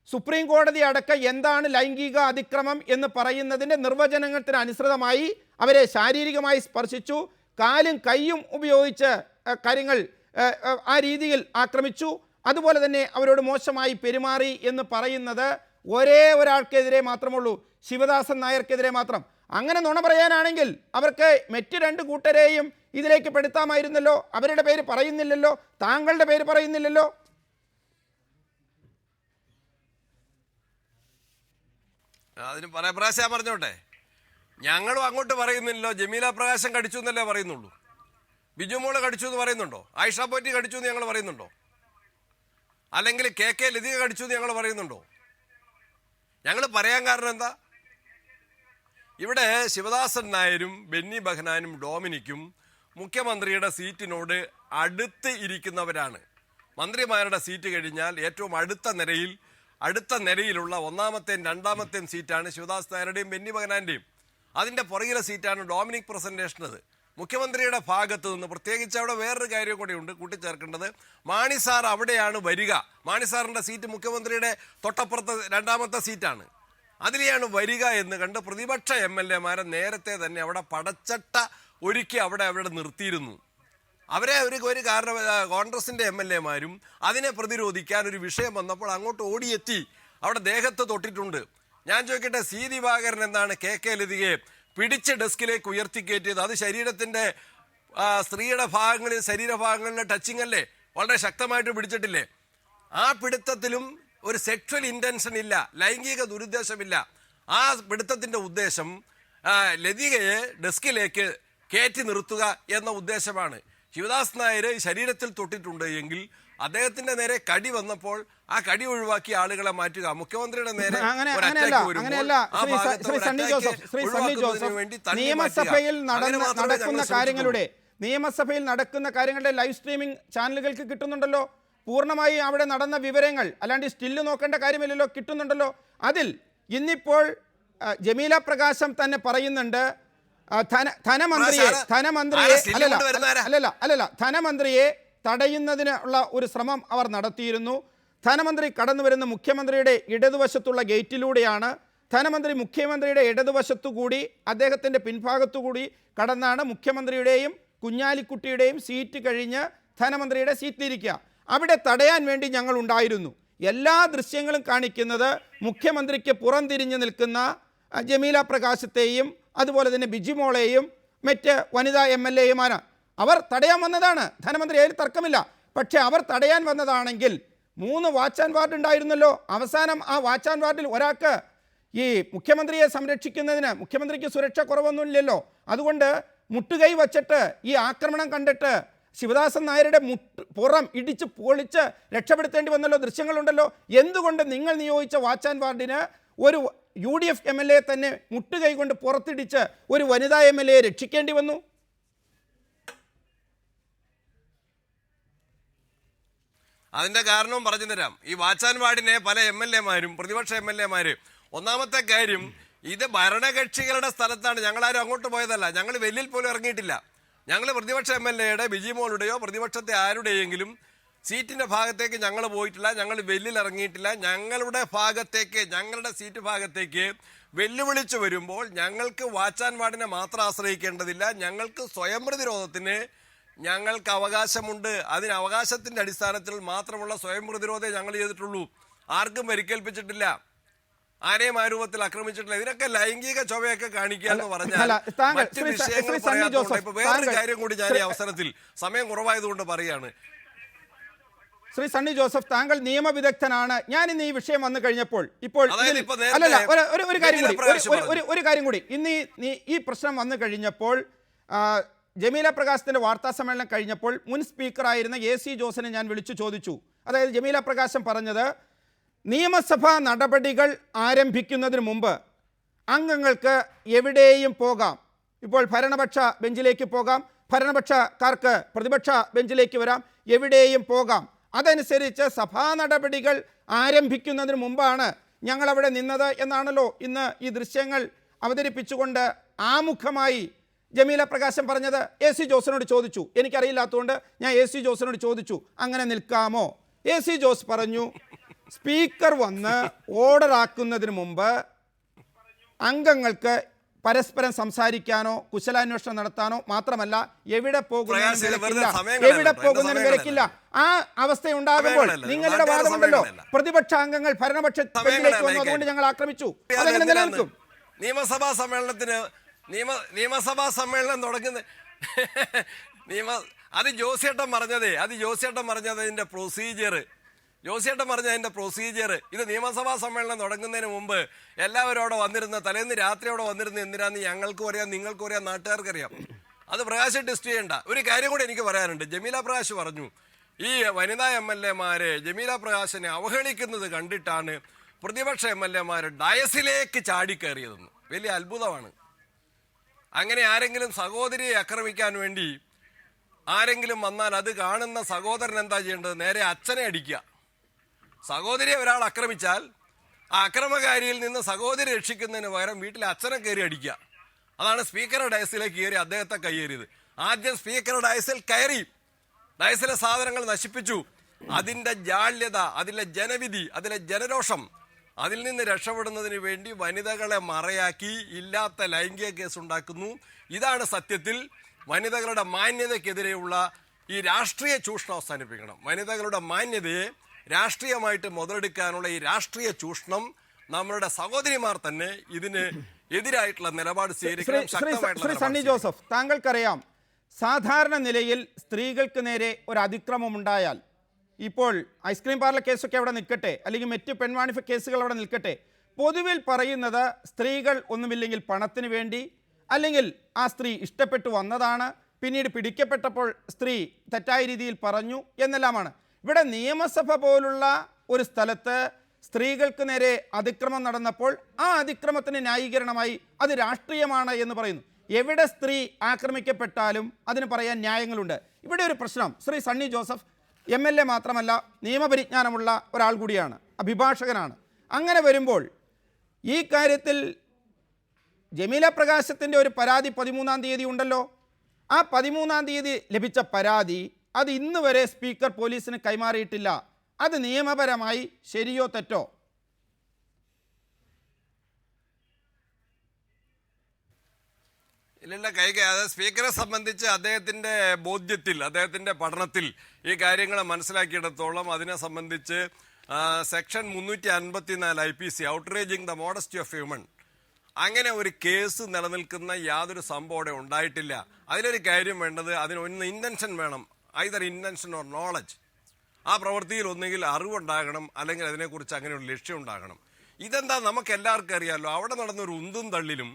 സുപ്രീം കോടതി അടക്കം എന്താണ് ലൈംഗിക അതിക്രമം എന്ന് പറയുന്നതിൻ്റെ നിർവചനത്തിന് അനുസൃതമായി അവരെ ശാരീരികമായി സ്പർശിച്ചു, കാലും കൈയും ഉപയോഗിച്ച് കാര്യങ്ങൾ ആ രീതിയിൽ ആക്രമിച്ചു. അതുപോലെ തന്നെ അവരോട് മോശമായി പെരുമാറി എന്ന് പറയുന്നത് ഒരേ ഒരാൾക്കെതിരെ മാത്രമുള്ളൂ, ശിവദാസൻ നായർക്കെതിരെ മാത്രം. അങ്ങനെ നുണ പറയാനാണെങ്കിൽ അവർക്ക് മറ്റ് 2 കൂട്ടരെയും ഇതിലേക്ക് പെടുത്താമായിരുന്നല്ലോ. അവരുടെ പേര് പറയുന്നില്ലല്ലോ, താങ്കളുടെ പേര് പറയുന്നില്ലല്ലോ. അതിന് പ്രകാശം പറഞ്ഞോട്ടെ, ഞങ്ങളും അങ്ങോട്ട് പറയുന്നില്ലല്ലോ. ജമീല പ്രകാശം കടിച്ചു എന്നല്ലേ പറയുന്നുള്ളൂ. ബിജുമോള് കടിച്ചു എന്ന് പറയുന്നുണ്ടോ? ആയിഷ പോറ്റി കടിച്ചു എന്ന് ഞങ്ങൾ പറയുന്നുണ്ടോ? അല്ലെങ്കിൽ കെ ലതിക കടിച്ചു എന്ന് ഞങ്ങൾ പറയുന്നുണ്ടോ? ഞങ്ങൾ പറയാൻ കാരണം എന്താ? ഇവിടെ ശിവദാസൻ നായരും ബെന്നി ബെഹനാനും ഡൊമിനിക്കും മുഖ്യമന്ത്രിയുടെ സീറ്റിനോട് അടുത്ത് ഇരിക്കുന്നവരാണ്. മന്ത്രിമാരുടെ സീറ്റ് കഴിഞ്ഞാൽ ഏറ്റവും അടുത്ത നിരയിലുള്ള ഒന്നാമത്തെയും രണ്ടാമത്തെയും സീറ്റാണ് ശിവദാസ് നായരുടെയും ബെന്നി ബെഹനാന്റെയും. അതിന്റെ പുറകിലെ സീറ്റാണ് ഡൊമിനിക് പ്രസന്റേഷനത്. മുഖ്യമന്ത്രിയുടെ ഭാഗത്ത് നിന്ന് പ്രത്യേകിച്ച് അവിടെ വേറൊരു കാര്യം കൂടെ ഉണ്ട് കൂട്ടിച്ചേർക്കേണ്ടത്. മാണി സാർ അവിടെയാണ് വരിക. മാണി സാറിന്റെ സീറ്റ് മുഖ്യമന്ത്രിയുടെ തൊട്ടപ്പുറത്തെ രണ്ടാമത്തെ സീറ്റാണ്. അതിലെയാണ് വരിക എന്ന് കണ്ട് പ്രതിപക്ഷ MLA-മാരെ നേരത്തെ തന്നെ അവിടെ പടച്ചട്ട ഒരുക്കി അവിടെ നിർത്തിയിരുന്നു. അവരെ ഒരു കാരണം കോൺഗ്രസിന്റെ MLA-മാരും അതിനെ പ്രതിരോധിക്കാൻ ഒരു വിഷയം വന്നപ്പോൾ അങ്ങോട്ട് ഓടിയെത്തി അവിടെ ദേഹത്ത് തൊട്ടിട്ടുണ്ട്. ഞാൻ ചോദിക്കട്ടെ, സി ദിവാകരൻ എന്താണ് കെ ലതികയെ പിടിച്ച് ഡെസ്കിലേക്ക് ഉയർത്തിക്കയറ്റിയത്? അത് ശരീരത്തിന്റെ സ്ത്രീയുടെ ശരീരഭാഗങ്ങളിലെ ടച്ചിങ് അല്ലേ? വളരെ ശക്തമായിട്ട് പിടിച്ചിട്ടില്ലേ? ആ പിടുത്തത്തിലും ഒരു സെക്ഷൽ ഇന്റൻഷൻ ഇല്ല, ലൈംഗിക ദുരുദ്ദേശമില്ല. ആ പിടുത്തത്തിന്റെ ഉദ്ദേശം ലതികയെ ഡെസ്കിലേക്ക് കയറ്റി നിർത്തുക എന്ന ഉദ്ദേശമാണ്. ശിവദാസ് നായർ ശരീരത്തിൽ തൊട്ടിട്ടുണ്ട് എങ്കിൽ അദ്ദേഹത്തിന്റെ നേരെ കടി വന്നപ്പോൾ ആ കടി ഒഴിവാക്കി ആളുകളെ മാറ്റുക. മുഖ്യമന്ത്രിയുടെ നേരെ നിയമസഭയിൽ നടക്കുന്ന കാര്യങ്ങളുടെ ലൈവ് സ്ട്രീമിംഗ് ചാനലുകൾക്ക് കിട്ടുന്നുണ്ടല്ലോ. പൂർണ്ണമായി അവിടെ നടന്ന വിവരങ്ങൾ, അല്ലാണ്ട് സ്റ്റില്ല് നോക്കേണ്ട കാര്യമില്ലല്ലോ, കിട്ടുന്നുണ്ടല്ലോ. അതിൽ ഇന്നിപ്പോൾ ജമീല പ്രകാശം തന്നെ പറയുന്നുണ്ട് ധനമന്ത്രിയെ തടയുന്നതിനുള്ള ഒരു ശ്രമം അവർ നടത്തിയിരുന്നു. ധനമന്ത്രി കടന്നു വരുന്ന മുഖ്യമന്ത്രിയുടെ ഇടതുവശത്തുള്ള ഗേറ്റിലൂടെയാണ്. ധനമന്ത്രി മുഖ്യമന്ത്രിയുടെ ഇടതുവശത്തുകൂടി അദ്ദേഹത്തിൻ്റെ പിൻഭാഗത്തുകൂടി കടന്നാണ് മുഖ്യമന്ത്രിയുടെയും കുഞ്ഞാലിക്കുട്ടിയുടെയും സീറ്റ് കഴിഞ്ഞ് ധനമന്ത്രിയുടെ സീറ്റിലിരിക്കുക. അവിടെ തടയാൻ വേണ്ടി ഞങ്ങൾ ഉണ്ടായിരുന്നു. എല്ലാ ദൃശ്യങ്ങളും കാണിക്കുന്നത് മുഖ്യമന്ത്രിക്ക് പുറംതിരിഞ്ഞ് നിൽക്കുന്ന ജമീല പ്രകാശത്തെയും അതുപോലെ തന്നെ ബിജിമോളെയും മറ്റ് വനിതാ MLA-മാരാണ്. അവർ തടയാൻ വന്നതാണ്, ധനമന്ത്രി അതിൽ തർക്കമില്ല. പക്ഷേ അവർ തടയാൻ വന്നതാണെങ്കിൽ 3 വാച്ച് ആൻഡ് വാർഡ് ഉണ്ടായിരുന്നല്ലോ. അവസാനം ആ വാച്ച് ആൻഡ് വാർഡിൽ ഒരാൾക്ക് ഈ മുഖ്യമന്ത്രിയെ സംരക്ഷിക്കുന്നതിന് മുഖ്യമന്ത്രിക്ക് സുരക്ഷ കുറവൊന്നുമില്ലല്ലോ. അതുകൊണ്ട് മുട്ടുകൈ വച്ചിട്ട് ഈ ആക്രമണം കണ്ടിട്ട് ശിവദാസൻ നായരുടെ പുറം ഇടിച്ച് പൊളിച്ച് രക്ഷപ്പെടുത്തേണ്ടി വന്നല്ലോ, ദൃശ്യങ്ങളുണ്ടല്ലോ. എന്തുകൊണ്ട് നിങ്ങൾ നിയോഗിച്ച വാച്ച് ആൻഡ് വാർഡിന് ഒരു UDF MLA തന്നെ മുട്ടുകൈ കൊണ്ട് പുറത്തിടിച്ച് ഒരു വനിതാ MLA-യെ രക്ഷിക്കേണ്ടി വന്നു? അതിന്റെ കാരണവും പറഞ്ഞു തരാം. ഈ വാച്ച് ആൻഡ് വാർഡിനെ പല MLA-മാരും പ്രതിപക്ഷ MLA-മാര് ഒന്നാമത്തെ കാര്യം, ഇത് ഭരണകക്ഷികളുടെ സ്ഥലത്താണ്. ഞങ്ങളാരും അങ്ങോട്ട് പോയതല്ല, ഞങ്ങൾ വെല്ലിൽ പോലും ഇറങ്ങിയിട്ടില്ല. ഞങ്ങൾ പ്രതിപക്ഷ MLA-യുടെ ബിജിമോളുടെയോ പ്രതിപക്ഷത്തെ ആരുടെയെങ്കിലും സീറ്റിന്റെ ഭാഗത്തേക്ക് ഞങ്ങൾ പോയിട്ടില്ല, ഞങ്ങൾ വെല്ലിൽ ഇറങ്ങിയിട്ടില്ല. ഞങ്ങളുടെ ഭാഗത്തേക്ക്, ഞങ്ങളുടെ സീറ്റ് ഭാഗത്തേക്ക് വെല്ലുവിളിച്ചു വരുമ്പോൾ ഞങ്ങൾക്ക് വാച്ച് ആൻഡ് വാർഡിനെ മാത്രം ആശ്രയിക്കേണ്ടതില്ല. ഞങ്ങൾക്ക് സ്വയം പ്രതിരോധത്തിന് ഞങ്ങൾക്ക് അവകാശമുണ്ട്. അതിന് അവകാശത്തിന്റെ അടിസ്ഥാനത്തിൽ മാത്രമുള്ള സ്വയം പ്രതിരോധം ഞങ്ങൾ ചെയ്തിട്ടുള്ളൂ. ആർക്കും പരിക്കേൽപ്പിച്ചിട്ടില്ല, ആരെയും ആ രൂപത്തിൽ ആക്രമിച്ചിട്ടില്ല. ഇതിനൊക്കെ ലൈംഗിക ചൊവ്വയൊക്കെ കാണിക്കുക എന്ന് പറഞ്ഞാൽ മറ്റു വിഷയങ്ങൾ പറയാത്തതുകൊണ്ട് ഇപ്പൊ വേറൊരു കാര്യം കൂടി ഞാൻ ഈ അവസരത്തിൽ, സമയം കുറവായതുകൊണ്ട് പറയാണ്. ശ്രീ സണ്ണി ജോസഫ്, താങ്കൾ നിയമവിദഗ്ധനാണ്. ഞാൻ ഇന്ന് ഈ വിഷയം വന്നു കഴിഞ്ഞപ്പോൾ ഒരു കാര്യം കൂടി ഇന്ന് ഈ പ്രശ്നം വന്നു കഴിഞ്ഞപ്പോൾ ജമീല പ്രകാശത്തിന്റെ വാർത്താ സമ്മേളനം കഴിഞ്ഞപ്പോൾ മുൻ സ്പീക്കറായിരുന്ന AC ജോസിനെ ഞാൻ വിളിച്ചു ചോദിച്ചു. അതായത് ജമീല പ്രകാശം പറഞ്ഞത്, നിയമസഭാ നടപടികൾ ആരംഭിക്കുന്നതിന് മുമ്പ് അംഗങ്ങൾക്ക് എവിടെയും പോകാം. ഇപ്പോൾ ഭരണപക്ഷ ബെഞ്ചിലേക്ക് പോകാം, ഭരണപക്ഷക്കാർക്ക് പ്രതിപക്ഷ ബെഞ്ചിലേക്ക് വരാം, എവിടെയും പോകാം. അതനുസരിച്ച് സഭാ നടപടികൾ ആരംഭിക്കുന്നതിന് മുമ്പാണ് ഞങ്ങളവിടെ നിന്നത് എന്നാണല്ലോ ഇന്ന് ഈ ദൃശ്യങ്ങൾ അവതരിപ്പിച്ചുകൊണ്ട് ആമുഖമായി ജമീല പ്രകാശം പറഞ്ഞത്. AC ജോസിനോട് ചോദിച്ചു, എനിക്കറിയില്ലാത്തതുകൊണ്ട് ഞാൻ AC ജോസിനോട് ചോദിച്ചു, അങ്ങനെ നിൽക്കാമോ? AC ജോസ് പറഞ്ഞു, സ്പീക്കർ വന്ന് ഓർഡർ ആക്കുന്നതിന് മുമ്പ് അംഗങ്ങൾക്ക് പരസ്പരം സംസാരിക്കാനോ കുശലാന്വേഷണം നടത്താനോ മാത്രമല്ല എവിടെ പോകുന്നതിനും വിലക്കില്ല. ആ അവസ്ഥ ഉണ്ടാകുമ്പോൾ നിങ്ങളുടെ വാദമുണ്ടല്ലോ, പ്രതിപക്ഷ അംഗങ്ങൾ ഭരണപക്ഷത്തിലേക്ക് വന്നു, അതുകൊണ്ട് ഞങ്ങൾ ആക്രമിച്ചു. അതെങ്ങനെ നിലനിൽക്കും? നിയമസഭാ സമ്മേളനം തുടങ്ങുന്ന അത് ജോസിയേട്ടൻ പറഞ്ഞതേ, അതിന്റെ പ്രൊസീജിയർ ഇത് നിയമസഭാ സമ്മേളനം തുടങ്ങുന്നതിന് മുമ്പ് എല്ലാവരും അവിടെ വന്നിരുന്ന, തലേന്ന് രാത്രി അവിടെ വന്നിരുന്ന എന്തിനാന്ന് ഞങ്ങൾക്കും അറിയാം, നിങ്ങൾക്കും അറിയാം, നാട്ടുകാർക്കറിയാം. അത് പ്രകാശ് ടെസ്റ്റ് ചെയ്യണ്ട. ഒരു കാര്യം കൂടി എനിക്ക് പറയാനുണ്ട്. ജമീല പ്രകാശ് പറഞ്ഞു, ഈ വനിതാ MLA-മാരെ ജമീല പ്രകാശിനെ അവഹേളിക്കുന്നത് കണ്ടിട്ടാണ് പ്രതിപക്ഷ MLA-മാർ ഡയസിലേക്ക് ചാടിക്കയറിയതെന്ന്. വലിയ അത്ഭുതമാണ്. അങ്ങനെ ആരെങ്കിലും സഹോദരിയെ ആക്രമിക്കാൻ വേണ്ടി ആരെങ്കിലും വന്നാൽ അത് കാണുന്ന സഹോദരൻ എന്താ ചെയ്യേണ്ടത്? നേരെ അച്ഛനെ അടിക്കുക. സഹോദരിയെ ഒരാൾ ആക്രമിച്ചാൽ ആ അക്രമകാരിയിൽ നിന്ന് സഹോദരി രക്ഷിക്കുന്നതിന് പകരം വീട്ടിലെ അച്ഛനെ കയറി അടിക്കുക. അതാണ് സ്പീക്കറുടെ ഡയസിലേക്ക് കയറി അദ്ദേഹത്തെ കയ്യേറിയത്. ആദ്യം സ്പീക്കറുടെ ഡയസിൽ കയറി ഡയസിലെ സാധനങ്ങൾ നശിപ്പിച്ചു. അതിന്റെ ജാള്യത, അതിലെ ജനവിധി, അതിലെ ജനരോഷം, അതിൽ നിന്ന് രക്ഷപ്പെടുന്നതിന് വേണ്ടി വനിതകളെ മറയാക്കി ഇല്ലാത്ത ലൈംഗിക കേസ് ഉണ്ടാക്കുന്നു. ഇതാണ് സത്യത്തിൽ വനിതകളുടെ മാന്യതയ്ക്കെതിരെയുള്ള ഈ രാഷ്ട്രീയ ചൂഷണം അവസാനിപ്പിക്കണം. വനിതകളുടെ മാന്യതയെ രാഷ്ട്രീയമായിട്ട് മുതലെടുക്കാനുള്ള ഈ രാഷ്ട്രീയ ചൂഷണം നമ്മളുടെ സഹോദരിമാർ തന്നെ ഇതിന് എതിരായിട്ടുള്ള നിലപാട് സ്വീകരിക്കണം. ശ്രീ സണ്ണി ജോസഫ്, താങ്കൾക്കറിയാം, സാധാരണ നിലയിൽ സ്ത്രീകൾക്ക് നേരെ ഒരു അതിക്രമം ഉണ്ടായാൽ, ഇപ്പോൾ ഐസ്ക്രീം പാർലർ കേസൊക്കെ അവിടെ നിൽക്കട്ടെ, അല്ലെങ്കിൽ മറ്റ് പെൺവാണിഭ കേസുകൾ അവിടെ നിൽക്കട്ടെ, പൊതുവിൽ പറയുന്നത് സ്ത്രീകൾ ഒന്നുമില്ലെങ്കിൽ പണത്തിന് വേണ്ടി, അല്ലെങ്കിൽ ആ സ്ത്രീ ഇഷ്ടപ്പെട്ടു വന്നതാണ്, പിന്നീട് പിടിക്കപ്പെട്ടപ്പോൾ സ്ത്രീ തെറ്റായ രീതിയിൽ പറഞ്ഞു എന്നെല്ലാമാണ്. ഇവിടെ നിയമസഭ പോലുള്ള ഒരു സ്ഥലത്ത് സ്ത്രീകൾക്ക് നേരെ അതിക്രമം നടന്നപ്പോൾ ആ അതിക്രമത്തിന് ന്യായീകരണമായി അത് രാഷ്ട്രീയമാണ് എന്ന് പറയുന്നു. എവിടെ സ്ത്രീ ആക്രമിക്കപ്പെട്ടാലും അതിന് പറയാൻ ന്യായങ്ങളുണ്ട്. ഇവിടെ ഒരു പ്രശ്നം, ശ്രീ സണ്ണി ജോസഫ് MLA മാത്രമല്ല, നിയമപരിജ്ഞാനമുള്ള ഒരാൾ കൂടിയാണ്, അഭിഭാഷകനാണ്. അങ്ങനെ വരുമ്പോൾ ഈ കാര്യത്തിൽ ജമീല പ്രകാശത്തിൻ്റെ ഒരു പരാതി 13-ാം തീയതി ഉണ്ടല്ലോ. ആ 13-ാം തീയതി ലഭിച്ച പരാതി അത് ഇന്ന് വരെ സ്പീക്കർ പോലീസിന് കൈമാറിയിട്ടില്ല. അത് നിയമപരമായി ശരിയോ തെറ്റോ? ഇല്ല, അത് സ്പീക്കറെ സംബന്ധിച്ച് അദ്ദേഹത്തിന്റെ ബോധ്യത്തിൽ, അദ്ദേഹത്തിന്റെ പഠനത്തിൽ ഈ കാര്യങ്ങൾ മനസ്സിലാക്കിയിടത്തോളം അതിനെ സംബന്ധിച്ച് section 354 IPC outraging the modesty of human, അങ്ങനെ ഒരു കേസ് നിലനിൽക്കുന്ന യാതൊരു സംഭവം അവിടെ ഉണ്ടായിട്ടില്ല. അതിലൊരു കാര്യം വേണ്ടത്, അതിനൊന്ന് ഇന്റൻഷൻ വേണം, ഐദർ ഇന്റൻഷൻ ഓർ നോളജ്. ആ പ്രവൃത്തിയിൽ ഒന്നുകിൽ അറിവുണ്ടാകണം, അല്ലെങ്കിൽ അതിനെക്കുറിച്ച് അങ്ങനെ ഒരു ലക്ഷ്യം ഉണ്ടാകണം. ഇതെന്താ നമുക്ക് എല്ലാവർക്കും അറിയാമല്ലോ. അവിടെ നടന്നൊരു ഉന്തും തള്ളിലും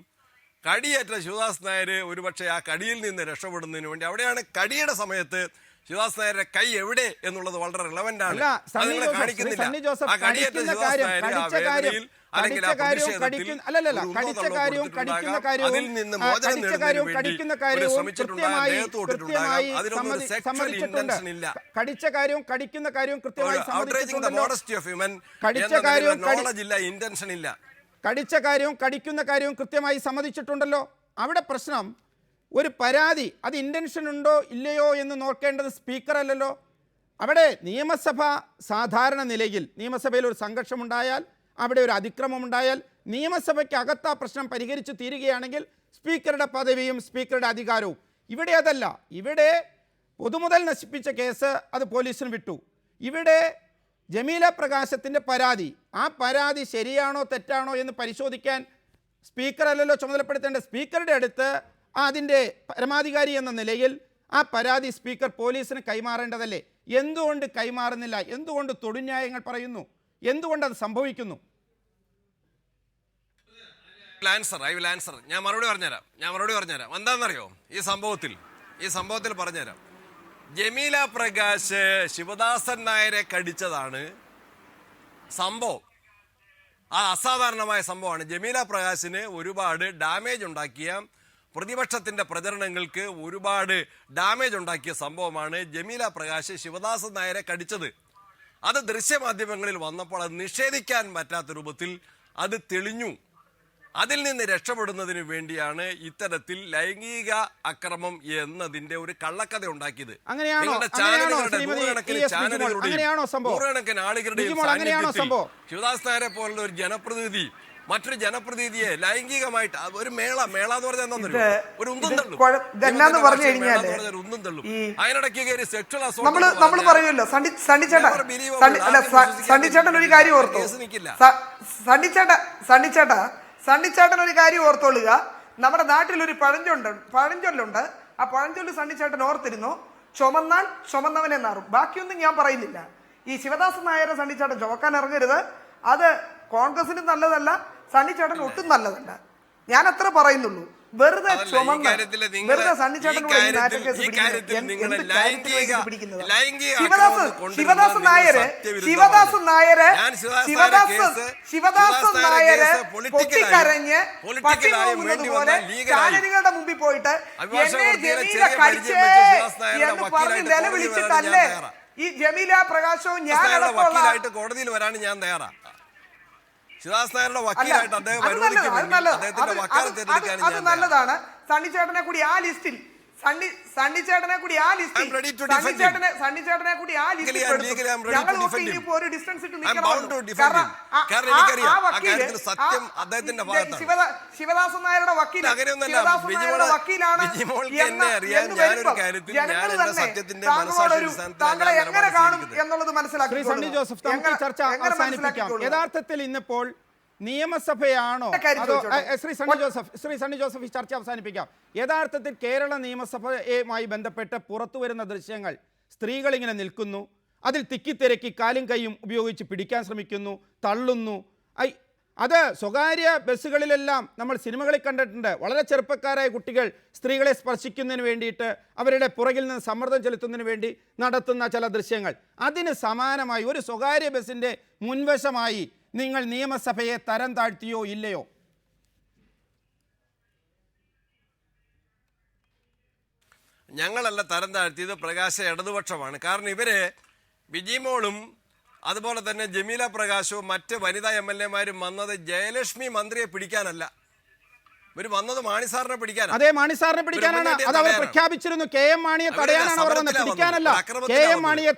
കടിയേറ്റ ശിവദാസ് നായർ ഒരുപക്ഷെ ആ കടിയിൽ നിന്ന് രക്ഷപ്പെടുന്നതിന് വേണ്ടി, അവിടെയാണ് കടിയുടെ സമയത്ത് ശിവദാസ് നായരുടെ കൈ എവിടെ എന്നുള്ളത് വളരെ റിലവന്റ് ആണ്. കാണിക്കുന്നില്ല. ആ കടിയേറ്റ ശിവദാസ് നായർ ആ വേദനയിൽ അല്ലെങ്കിൽ ആ പ്രതിഷേധത്തിൽ അതിൽ നിന്ന് മോചനം നേടുന്നതിന് വേണ്ടി ശ്രമിച്ചിട്ടുണ്ടാകും. അദ്ദേഹത്തെ തൊട്ടിട്ടുണ്ടാകാം. അതിലൊന്നും ഒരു സെക്ഷൽ ഇന്റൻഷൻ ഇല്ല. കടിച്ച കാര്യവും കടിക്കുന്ന കാര്യവും കൃത്യമായി outraging the modesty of human എന്നതിൽ നോളജ് ഇല്ല, ഇന്റൻഷൻ ഇല്ല. കടിച്ച കാര്യവും കടിക്കുന്ന കാര്യവും കൃത്യമായി സമ്മതിച്ചിട്ടുണ്ടല്ലോ. അവിടെ പ്രശ്നം ഒരു പരാതി, അത് ഇൻറ്റൻഷൻ ഉണ്ടോ ഇല്ലയോ എന്ന് നോക്കേണ്ടത് സ്പീക്കർ അല്ലല്ലോ. അവിടെ നിയമസഭ സാധാരണ നിലയിൽ നിയമസഭയിൽ ഒരു സംഘർഷമുണ്ടായാൽ, അവിടെ ഒരു അതിക്രമമുണ്ടായാൽ നിയമസഭയ്ക്ക് അകത്ത് ആ പ്രശ്നം പരിഹരിച്ച് തീരുകയാണെങ്കിൽ സ്പീക്കറുടെ പദവിയും സ്പീക്കറുടെ അധികാരവും. ഇവിടെ അതല്ല. ഇവിടെ പൊതുമുതൽ നശിപ്പിച്ച കേസ് അത് പോലീസിന് വിട്ടു. ഇവിടെ ജമീല പ്രകാശത്തിൻ്റെ പരാതി, ആ പരാതി ശരിയാണോ തെറ്റാണോ എന്ന് പരിശോധിക്കാൻ സ്പീക്കർ അല്ലല്ലോ ചുമതലപ്പെടുത്തേണ്ടത്. സ്പീക്കറുടെ അടുത്ത് അതിൻ്റെ പരമാധികാരി എന്ന നിലയിൽ ആ പരാതി സ്പീക്കർ പോലീസിന് കൈമാറേണ്ടതല്ലേ? എന്തുകൊണ്ട് കൈമാറുന്നില്ല? എന്തുകൊണ്ട് തൊടുന്യായങ്ങൾ പറയുന്നു? എന്തുകൊണ്ടത് സംഭവിക്കുന്നു? I will answer. ഞാൻ മറുപടി പറഞ്ഞുതരാം. എന്താണെന്നറിയോ, ഈ സംഭവത്തിൽ പറഞ്ഞുതരാം. ജമീല പ്രകാശ് ശിവദാസൻ നായരെ കടിച്ചതാണ് സംഭവം. ആ അസാധാരണമായ സംഭവമാണ്. ജമീല പ്രകാശിന് ഒരുപാട് ഡാമേജ് ഉണ്ടാക്കിയ, പ്രതിപക്ഷത്തിന്റെ പ്രചരണങ്ങൾക്ക് ഒരുപാട് ഡാമേജ് ഉണ്ടാക്കിയ സംഭവമാണ് ജമീല പ്രകാശ് ശിവദാസൻ നായരെ കടിച്ചത്. അത് ദൃശ്യമാധ്യമങ്ങളിൽ വന്നപ്പോൾ അത് നിഷേധിക്കാൻ പറ്റാത്ത രൂപത്തിൽ അത് തെളിഞ്ഞു. അതിൽ നിന്ന് രക്ഷപ്പെടുന്നതിന് വേണ്ടിയാണ് ഇത്തരത്തിൽ ലൈംഗിക അക്രമം എന്നതിന്റെ ഒരു കള്ളക്കഥ ഉണ്ടാക്കിയത്. നൂറുകണക്കിന് ആളുകളുടെയും ശിവദാസ് നായരെ പോലുള്ള ഒരു ജനപ്രതിനിധി മറ്റൊരു ജനപ്രതിനിധിയെ ലൈംഗികമായിട്ട് ഒരു മേള എന്ന് പറഞ്ഞാൽ ഒരു ഉന്തും തള്ളും. അതിനിടയ്ക്ക് കയറി സെക്ഷൽ നമ്മൾ പറയുമല്ലോ. സണ്ണിച്ചേട്ടൻ ഒരു കാര്യം ഓർത്തോ, സണ്ണിച്ചേട്ടൻ ഒരു കാര്യം ഓർത്തോളുക. നമ്മുടെ നാട്ടിലൊരു പഴഞ്ചൊല്ലുണ്ട്. ആ പഴഞ്ചൊല്ല് സണ്ണിച്ചേട്ടൻ ഓർത്തിരുന്നു, ചുമന്നാൽ ചുമന്നവനെ നാറും. ബാക്കിയൊന്നും ഞാൻ പറയുന്നില്ല. ഈ ശിവദാസൻ നായരെ സണ്ണിച്ചേട്ടൻ ചുമക്കാൻ ഇറങ്ങരുത്. അത് കോൺഗ്രസിനും നല്ലതല്ല, സണ്ണിച്ചേട്ടൻ ഒട്ടും നല്ലതല്ല. ഞാൻ അത്ര പറയുന്നുള്ളൂ. വെറുതെ അതല്ല, ഈ ചുമന്ന് കാര്യത്തില് നിങ്ങൾ- വെറുതെ സണ്ണിച്ചേട്ടൻ ഈ കൂടെ ഈ കാര്യത്തിൽ- നാറ്റ കേസ് ഈ പിടിക്കുന്നത് കാര്യത്തിൽ എന്ത് നിങ്ങൾ കാര്യത്തിന് വേണ്ടി പിടിക്കുന്നത്? ലൈംഗിക ശിവദാസ് ആക്രമണം കൊണ്ടുവരുന്നത് ശിവദാസ് നിങ്ങൾ നായര് സത്യവിരുദ്ധമാണ്. ശിവദാസ് നായര് ഞാൻ ശിവദാസ് ശിവദാസ് കേസ് ശിവദാസ് നായര് പൊട്ടിക്കരഞ്ഞ് പട്ടി പൊളിറ്റിക്കലായും പോകുന്നത് വേണ്ടി പോലെ വന്നാൽ ലീഗലായും ചാനലുകളുടെ മുമ്പിൽ പോയിട്ട് അഭിഭാഷക എന്നെ കോടതിയിലെ ജമീല ചെറിയ കടിച്ചേ പരിചയം വെച്ച് ശിവദാസ് നായരുടെ എന്ന് പറഞ്ഞ് വക്കീലായിട്ട് നിലവിളിച്ചിട്ടല്ലേ കോടതിയിൽ വരാൻ ഞാൻ ഈ ജമീല പ്രകാശവും ഞാൻ നായരുടെ അടക്കമുള്ള വക്കീലായിട്ട് കോടതിയിൽ വരാൻ ഞാൻ തയ്യാറാണ്. ശിവദാസ് നായരുടെ വക്കീലായിട്ട് അദ്ദേഹം അത് നല്ലത്, അത് അനുവദിക്കുമെങ്കിൽ നല്ലത്. അദ്ദേഹത്തിന്റെ വക്കാലത്ത് അത് ഏറ്റെടുക്കാൻ ഞാൻ തയ്യാറാണ്. നല്ലതാണ്. സണ്ണിച്ചേട്ടനെ കൂടി ആ ലിസ്റ്റിൽ സണ്ണിച്ചേട്ടനെ കൂടി ആ ലിസ്റ്റിൽ I'm ready to defend him. സണ്ണിച്ചേട്ടനെ കൂടി ആ ലിസ്റ്റിൽ Legally I'm ready to ഞങ്ങൾ defend him. ഇപ്പോ ഒരു ഡിസ്റ്റൻസ് ഇട്ട് I'm bound to defend him. കാരണം എനിക്കറിയാം ആ കാര്യത്തിൽ സത്യം അദ്ദേഹത്തിന്റെ ഭാഗത്താണ്. ശിവദാസൻ നായരുടെ വക്കീൽ അങ്ങനെയൊന്നല്ല. ശിവദാസൻ നായരുടെ വക്കീലാണ് ബിജിമോൾക്ക് എന്നെ അറിയാം. ഞാനൊരു കാര്യത്തിൽ ഞാൻ എന്റെ സത്യത്തിന്റെ മനസാക്ഷിയുടെ താങ്കളെ എങ്ങനെ കാണും എന്നുള്ളത് ശ്രീ മനസ്സിലാക്കി സണ്ണി ജോസഫ്, നമുക്ക് ഈ ചർച്ച അവസാനിപ്പിക്കാം. യഥാർത്ഥത്തിൽ ഇന്നിപ്പോൾ നിയമസഭയാണോ അതോ ശ്രീ സണ്ണി ജോസഫ് ഈ ചർച്ച അവസാനിപ്പിക്കാം. യഥാർത്ഥത്തിൽ കേരള നിയമസഭയുമായി ബന്ധപ്പെട്ട് പുറത്തു വരുന്ന ദൃശ്യങ്ങൾ, സ്ത്രീകൾ ഇങ്ങനെ നിൽക്കുന്നു, അതിൽ തിക്കിത്തിരക്കി കാലും കൈയും ഉപയോഗിച്ച് പിടിക്കാൻ ശ്രമിക്കുന്നു, തള്ളുന്നു. അത് സ്വകാര്യ ബസ്സുകളിലെല്ലാം നമ്മൾ സിനിമകളിൽ കണ്ടിട്ടുണ്ട്. വളരെ ചെറുപ്പക്കാരായ കുട്ടികൾ സ്ത്രീകളെ സ്പർശിക്കുന്നതിന് വേണ്ടിയിട്ട് അവരുടെ പുറകിൽ നിന്ന് സമ്മർദ്ദം ചെലുത്തുന്നതിന് വേണ്ടി നടത്തുന്ന ചില ദൃശ്യങ്ങൾ. അതിന് സമാനമായി ഒരു സ്വകാര്യ ബസ്സിൻ്റെ മുൻവശമായി നിങ്ങൾ നിയമസഭയെ തരം താഴ്ത്തിയോ ഇല്ലയോ? ഞങ്ങളല്ല തരം താഴ്ത്തിയത്, പ്രകാശ ഇടതുപക്ഷമാണ്. കാരണം ഇവര് ബിജിമോളും അതുപോലെ തന്നെ ജമീല പ്രകാശവും മറ്റ് വനിതാ MLA-മാരും വന്നത് ജയലക്ഷ്മി മന്ത്രിയെ പിടിക്കാനല്ല, ഇവർ വന്നത് മാണിസാറിനെ പിടിക്കാനാണ്. അതെ, മാണിസാറിനെ പിടിക്കാനാണ്. അത് അവർ പ്രഖ്യാപിച്ചിരുന്നു. KM മാണിയെ തടയാനാണ് അവർ വന്നത്, പിടിക്കാനല്ല. KM മാണിയെ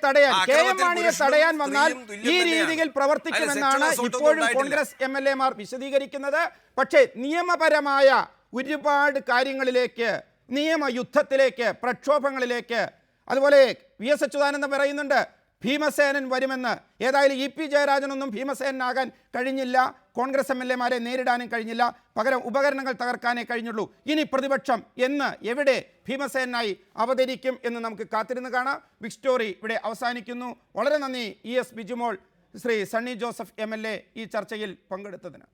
തടയാൻ വന്നാൽ ഈ രീതിയിൽ പ്രവർത്തിക്കുമെന്നാണ് ഇപ്പോഴും കോൺഗ്രസ് MLA-മാർ വിശദീകരിക്കുന്നത്. പക്ഷേ നിയമപരമായ ഒരുപാട് കാര്യങ്ങളിലേക്ക്, നിയമയുദ്ധത്തിലേക്ക്, പ്രക്ഷോഭങ്ങളിലേക്ക്, അതുപോലെ VS അച്യുതാനന്ദൻ പറയുന്നുണ്ട് ഭീമസേനൻ വരുമെന്ന്. ഏതായാലും EP ജയരാജനൊന്നും ഭീമസേനാകാൻ കഴിഞ്ഞില്ല, കോൺഗ്രസ് MLA-മാരെ നേരിടാനും കഴിഞ്ഞില്ല, പകരം ഉപകരണങ്ങൾ തകർക്കാനേ കഴിഞ്ഞുള്ളൂ. ഇനി പ്രതിപക്ഷം എന്ന് എവിടെ ഭീമസേനായി അവതരിക്കും എന്ന് നമുക്ക് കാത്തിരുന്ന് കാണാം. ബിഗ് സ്റ്റോറി ഇവിടെ അവസാനിക്കുന്നു. വളരെ നന്ദി ES ബിജിമോൾ, ശ്രീ സണ്ണി ജോസഫ് MLA ഈ ചർച്ചയിൽ പങ്കെടുത്തതിന്.